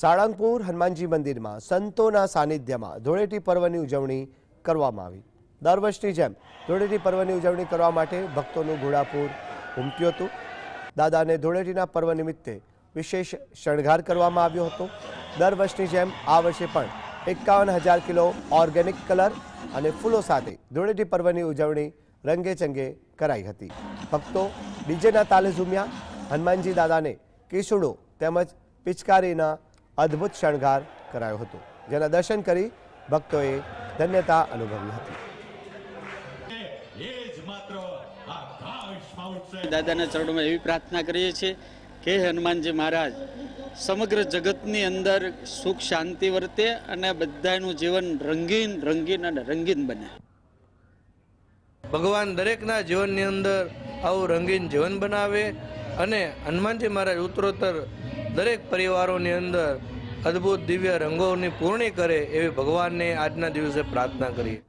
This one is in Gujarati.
સાળંગપુર હનુમાનજી મંદિરમાં સંતોના સાનિધ્યમાં ધૂળેટી પર્વની ઉજવણી કરવામાં આવી। દર વર્ષની જેમ ધૂળેટી પર્વની ઉજવણી કરવા માટે ભક્તોનું ઘોડાપુર ઉમટ્યું હતું। દાદાને ધૂળેટીના પર્વ નિમિત્તે વિશેષ શણગાર કરવામાં આવ્યો હતો। દર વર્ષની જેમ આ વર્ષે પણ 51,000 કિલો ઓર્ગેનિક કલર અને ફૂલો સાથે ધૂળેટી પર્વની ઉજવણી રંગેચંગે કરાઈ હતી। ભક્તો ડીજેના તાલે ઝૂમ્યા। હનુમાનજી દાદાને કેસુડો તેમજ પિચકારીના અદ્ભુત શણગાર કરાયો હતો, જેના દર્શન કરી ભક્તોએ ધન્યતા અનુભવી હતી। દાદાના ચરણોમાં એવી પ્રાર્થના કરીએ છીએ કે હનુમાનજી મહારાજ સમગ્ર જગતની અંદર સુખ શાંતિ વર્તે અને બધાનું જીવન રંગીન રંગીન અને રંગીન બને। ભગવાન દરેકના જીવનની અંદર આવું રંગીન જીવન બનાવે અને હનુમાનજી મહારાજ ઉત્તરોત્તર દરેક પરિવારોની અંદર અદ્ભુત દિવ્ય રંગોની પૂર્ણી કરે એવી ભગવાનને આજના દિવસે પ્રાર્થના કરીએ।